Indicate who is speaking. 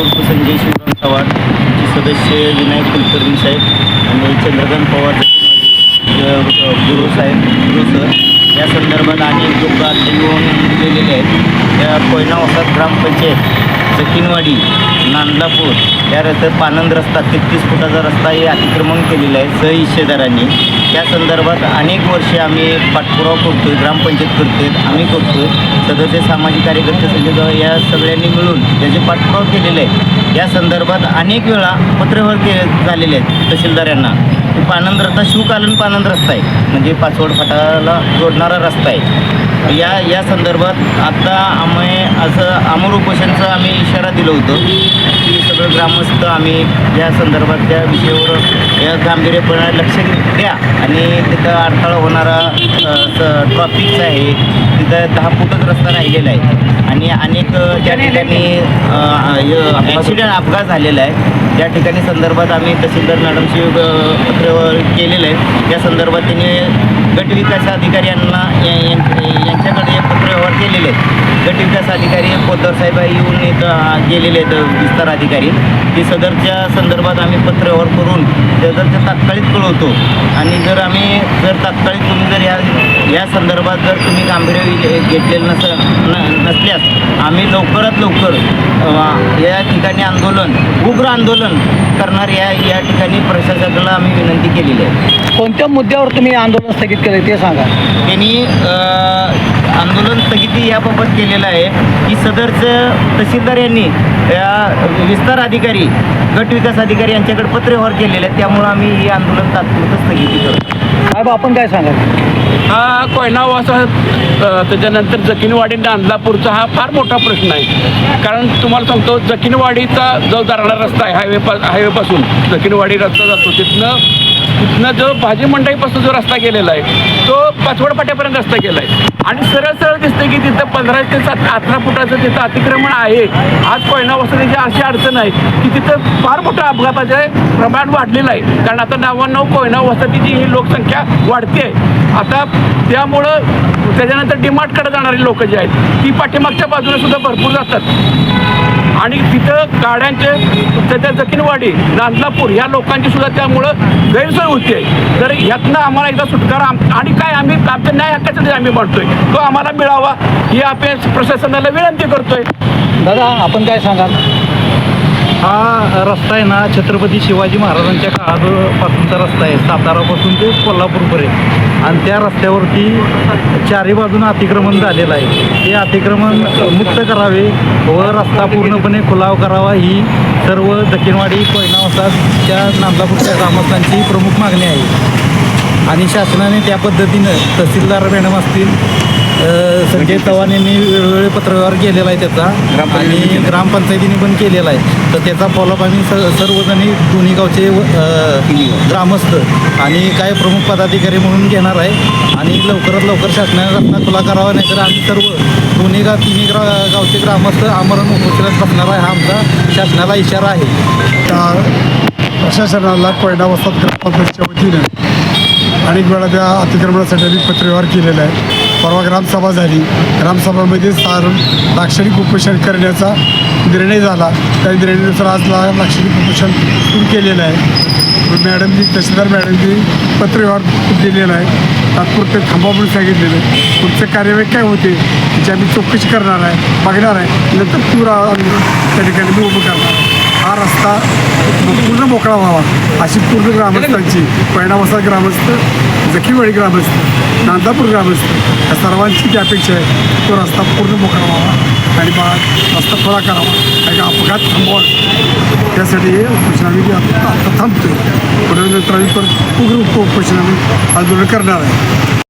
Speaker 1: उर्फ संजय शिवराम चव्हाण, आमचे सदस्य विनायक कुलकर्णी साहेब आणि चंद्रकांत पवार गुरु सर या संदर्भात अनेक लोक आता येऊन गेलेले आहेत. त्या कोयना वसाहत ग्रामपंचायत जकीनवाडी नांदलापूर या पानंद रस्ता 33 फुटाचा रस्ता हे अतिक्रमण केलेलं आहे सहहिस्सेदारांनी. त्या संदर्भात अनेक वर्षे आम्ही पाठपुरावा करतो आहे, ग्रामपंचायत करतो आहे, आम्ही करतो आहे, सदस्य सामाजिक कार्यकर्ते संघ या सगळ्यांनी मिळून त्याचे पाठपुरावा केलेले आहे. या संदर्भात अनेक वेळा पत्रव्यवहार झालेले आहेत तहसीलदारांना. पानंद रस्ता शिवकालीन पानंद रस्ता आहे, म्हणजे पाचवड फाटाला जोडणारा रस्ता आहे. या संदर्भात आता आम्ही असं अमर उपोषणचं आम्ही इशारा दिलो होतो की सगळं ग्रामस्थ आम्ही या संदर्भात त्या विषयावर या गांभीर्यपणे लक्ष द्या आणि तिथं अडथळा होणारा ट्रॉफिकचा आहे, तिथं 10 फूटच रस्ता राहिलेला आहे आणि अनेक त्या ठिकाणी ॲक्सिडेंट अपघात झालेला आहे. त्या ठिकाणी संदर्भात आम्ही तहसीलदार मॅडमशी पत्र केलेलं आहे. या संदर्भात त्यांनी गट विकास अधिकारी यांच्याकडे पत्रव्यवहार केलेले आहेत. गट विकास अधिकारी पोद्दार साहेब येऊन इथं गेलेले आहेत विस्तार अधिकारी. ते सदरच्या संदर्भात आम्ही पत्रव्यवहार करून सदरचं तात्काळिक कळवतो आणि जर तात्काळिक तुम्ही जर या संदर्भात जर तुम्ही गांभीर्य घेतलेलं नसल्यास आम्ही लवकरात लवकर या ठिकाणी उग्र आंदोलन करणार या ठिकाणी प्रशासनाला आम्ही विनंती केलेली आहे.
Speaker 2: कोणत्या मुद्द्यावर तुम्ही आंदोलन स्थगित केलं ते सांगा.
Speaker 1: त्यांनी आंदोलन स्थगिती याबाबत केलेलं आहे की सदरचं तहसीलदार यांनी विस्तार अधिकारी गट विकास अधिकारी यांच्याकडे पत्रव्यवहार केलेले आहे. त्यामुळं आम्ही हे आंदोलन तात्पुरतं स्थगिती करतो.
Speaker 2: साहेब आपण काय सांगा.
Speaker 3: हा कोयना वसाहत त्याच्यानंतर जकीनवाडी नांदलापूरचा हा फार मोठा प्रश्न आहे. कारण तुम्हाला सांगतो जकीनवाडीचा जो जाणारा रस्ता आहे हायवेपासून जकीनवाडी रस्ता जातो तिथनं जो भाजी मंडईपासून जो रस्ता गेलेला आहे तो पाचवड फाट्यापर्यंत रस्ता गेला आहे आणि सरळ सरळ दिसतं की तिथं 15 ते 18 फुटाचं तिथं अतिक्रमण आहे. आज कोयना वसाहतीची अशी अडचण आहे की तिथं फार मोठं अपघाताचं प्रमाण वाढलेलं आहे. कारण आता 99 कोयना वसाहतीची ही लोकसंख्या वाढते आहे. आता त्यामुळं त्याच्यानंतर डिमार्टकडे जाणारी लोक जी आहेत ती पाठीमागच्या बाजूने सुद्धा भरपूर जातात आणि तिथं गाड्यांचे त्याच्या जकीनवाडी नांदलापूर ह्या लोकांची सुद्धा त्यामुळं गैरसोय होते. तर ह्यातनं आम्हाला एकदा सुटकारा आणि काय आम्ही आमच्या न्याय हक्कासाठी आम्ही मांडतोय तो आम्हाला मिळावा ही आपण प्रशासनाला विनंती करतोय.
Speaker 2: दादा आपण काय सांगाल.
Speaker 4: हा रस्ता आहे ना छत्रपती शिवाजी महाराजांच्या काळापासूनचा रस्ता आहे, सातारापासून ते कोल्हापूरपर्यंत. आणि त्या रस्त्यावरती चारी बाजूनं अतिक्रमण झालेलं आहे. ते अतिक्रमण मुक्त करावे व रस्ता पूर्णपणे खुलाव करावा ही सर्व दक्षिणवाडी कोयना वसाहतच्या नांदलापूरच्या ग्रामस्थांची प्रमुख मागणी आहे. आणि शासनाने त्या पद्धतीनं तहसीलदार मॅडम असतील संजय चव्हाण यांनी वेळोवेळी पत्रव्यवहार केलेला आहे त्याचा आणि ग्रामपंचायतीने पण केलेला आहे. तर त्याचा फॉलोअप आम्ही सर्वजणी दोन्ही गावचे ग्रामस्थ आणि काय प्रमुख पदाधिकारी म्हणून घेणार आहे आणि लवकरात लवकर शासनाने रस्ता खुला करावा. नाहीतर आम्ही सर्व तिन्ही गावचे ग्रामस्थ आमरण उपोषणात बसणार आहे. हा आमचा शासनाला इशारा आहे.
Speaker 5: प्रशासनाला कोयना वसाहत ग्रामपंचायतच्या वतीनं अनेक वेळा त्या अतिक्रमणासाठी आम्ही पत्रव्यवहार केलेला आहे. परवा ग्रामसभा झाली, ग्रामसभामध्ये लाक्षणिक उपोषण करण्याचा निर्णय झाला. त्या निर्णयानुसार आज लाक्षणिक उपोषण सुरू केलेलं आहे. तहसीलदार मॅडमनी पत्रव्यवहार दिलेला आहे, तात्पुरते थांबा म्हणून सांगितलेलं आहे. पुढचं कार्यवाही काय होते त्याची आम्ही चौकशी करणार आहे, बघणार आहे. नंतर तीव्र त्या ठिकाणी मी उभं करणार आहे. हा रस्ता पूर्ण मोकळा व्हावा अशी पूर्ण ग्रामस्थांची कोयना वसाहत ग्रामस्थ, जकीनवाडी ग्रामस्थ, नांदापूर ग्रामस्थ या सर्वांची ती अपेक्षा आहे. तो रस्ता पूर्ण मोकळा व्हावा आणि रस्ता खुला करावा, काही अपघात थांबवा. त्यासाठी हे उपोषण आम्ही आता थांबतो. पुढे नंतर आम्ही परत उग्र उपोषण आम्ही आंदोलन करणार आहे.